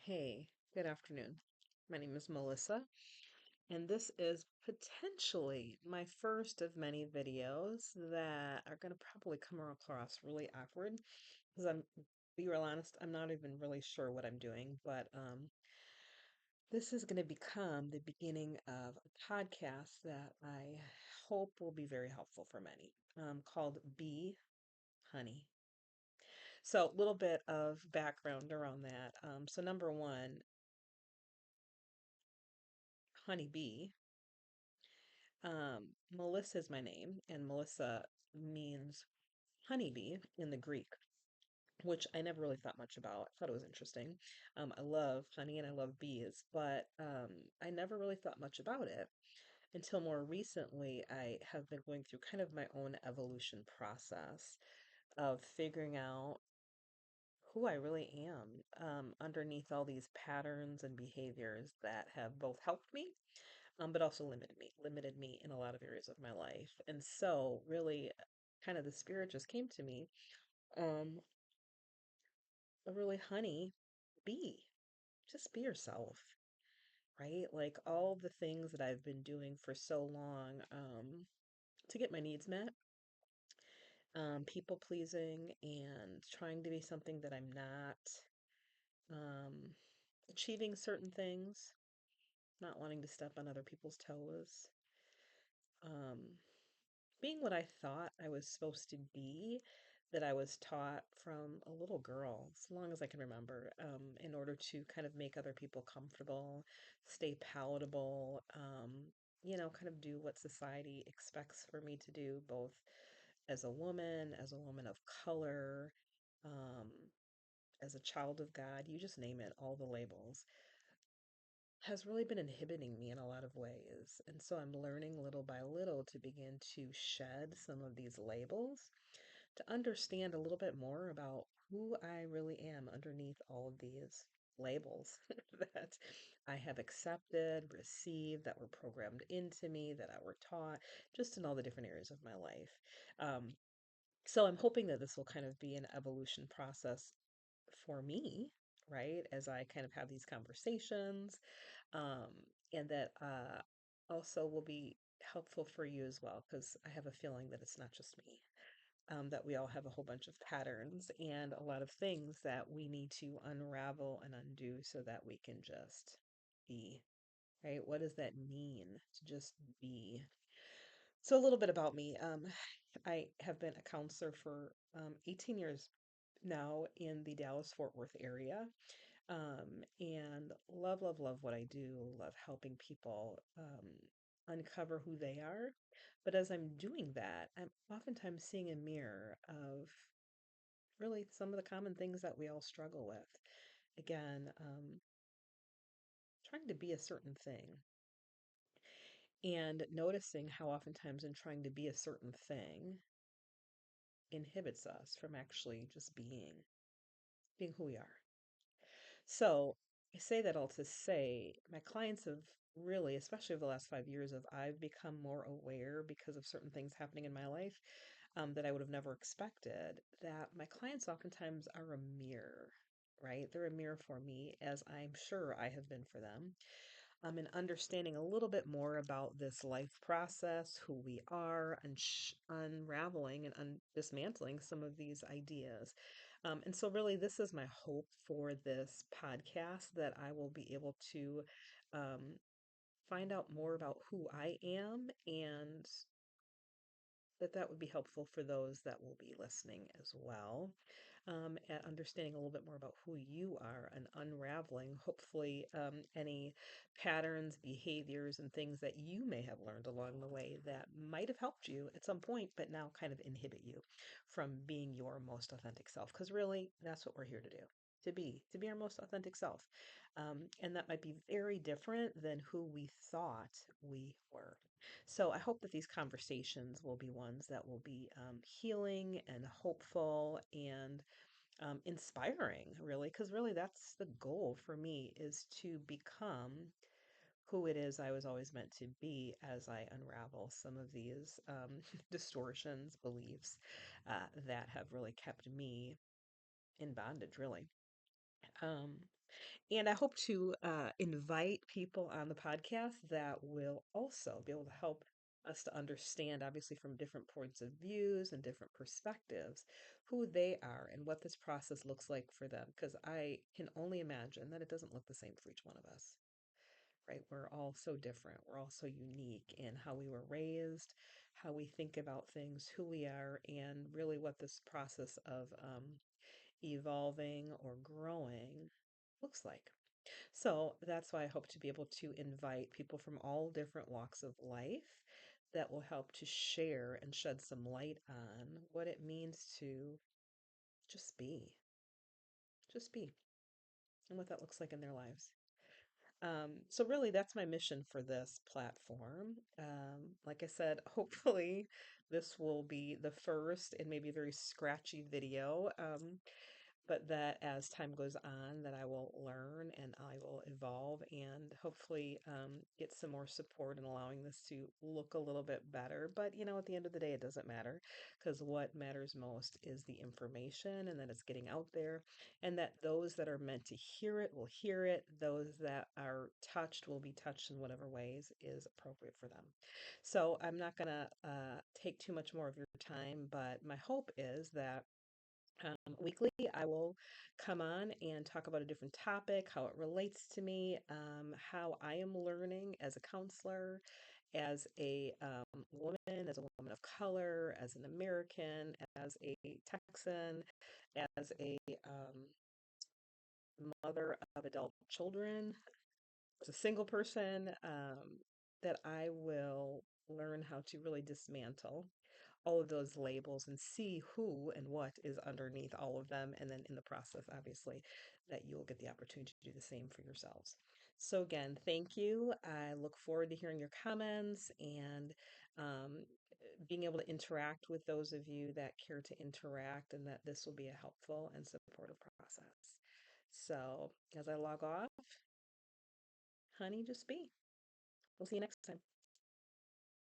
Hey, good afternoon. My name is Melissa, and this is potentially my first of many videos that are going to probably come across really awkward because be real honest, I'm not even really sure what I'm doing, but this is going to become the beginning of a podcast that I hope will be very helpful for many, called Bee Honey. So, a little bit of background around that. So, number one, honeybee. Melissa is my name, and Melissa means honeybee in the Greek, which I never really thought much about. I thought it was interesting. I love honey and I love bees, but I never really thought much about it until more recently. I have been going through kind of my own evolution process of figuring out who I really am underneath all these patterns and behaviors that have both helped me but also limited me in a lot of areas of my life. And so, really, kind of the spirit just came to me, um, a really honey, be, just be yourself, right? Like all the things that I've been doing for so long, to get my needs met, people pleasing and trying to be something that I'm not, um, achieving certain things, not wanting to step on other people's toes. Um, Being what I thought I was supposed to be, that I was taught from a little girl, as long as I can remember, in order to kind of make other people comfortable, stay palatable, kind of do what society expects for me to do, both as a woman of color, um, as a child of God, you just name it, all the labels, has really been inhibiting me in a lot of ways. And so I'm learning little by little to begin to shed some of these labels, to understand a little bit more about who I really am underneath all of these labels that I have accepted, received, that were programmed into me, that I were taught, just in all the different areas of my life. Um, so I'm hoping that this will kind of be an evolution process for me, right? As I kind of have these conversations, um, and that also will be helpful for you as well, because I have a feeling that it's not just me, that we all have a whole bunch of patterns and a lot of things that we need to unravel and undo so that we can just be, right? What does that mean to just be? So, a little bit about me. I have been a counselor for 18 years now in the Dallas Fort Worth area, and love, love, love what I do. Love helping people uncover who they are. But as I'm doing that, I'm oftentimes seeing a mirror of really some of the common things that we all struggle with. Again, trying to be a certain thing and noticing how oftentimes in trying to be a certain thing inhibits us from actually just being who we are. So I say that all to say my clients have really, especially over the last 5 years, of I've become more aware because of certain things happening in my life, that I would have never expected, that my clients oftentimes are a mirror, right? They're a mirror for me, as I'm sure I have been for them. And understanding a little bit more about this life process, who we are, and unraveling and dismantling some of these ideas. And so, really, this is my hope for this podcast, that I will be able to um, find out more about who I am, and that would be helpful for those that will be listening as well, at understanding a little bit more about who you are and unraveling, hopefully, any patterns, behaviors, and things that you may have learned along the way that might have helped you at some point, but now kind of inhibit you from being your most authentic self. Because really, that's what we're here to do. To be our most authentic self. And that might be very different than who we thought we were. So I hope that these conversations will be ones that will be healing and hopeful and inspiring, really, because really that's the goal for me, is to become who it is I was always meant to be as I unravel some of these distortions, beliefs that have really kept me in bondage, really. Um, And I hope to invite people on the podcast that will also be able to help us to understand, obviously, from different points of views and different perspectives, who they are and what this process looks like for them. Because I can only imagine that it doesn't look the same for each one of us, right? We're all so different. We're all so unique in how we were raised, how we think about things, who we are, and really what this process of evolving or growing looks like. So that's why I hope to be able to invite people from all different walks of life that will help to share and shed some light on what it means to just be, just be, and what that looks like in their lives. So really, that's my mission for this platform. Like I said, hopefully this will be the first and maybe very scratchy video. But that as time goes on, that I will learn and I will evolve and hopefully get some more support in allowing this to look a little bit better. But at the end of the day, it doesn't matter because what matters most is the information and that it's getting out there, and that those that are meant to hear it will hear it. Those that are touched will be touched in whatever ways is appropriate for them. So I'm not going to take too much more of your time, but my hope is that weekly, I will come on and talk about a different topic, how it relates to me, how I am learning as a counselor, as a woman, as a woman of color, as an American, as a Texan, as a mother of adult children, as a single person, that I will learn how to really dismantle all of those labels and see who and what is underneath all of them. And then in the process, obviously, that you will get the opportunity to do the same for yourselves. So, again, thank you. I look forward to hearing your comments and um, being able to interact with those of you that care to interact, and that this will be a helpful and supportive process. So, as I log off, honey, just be. We'll see you next time.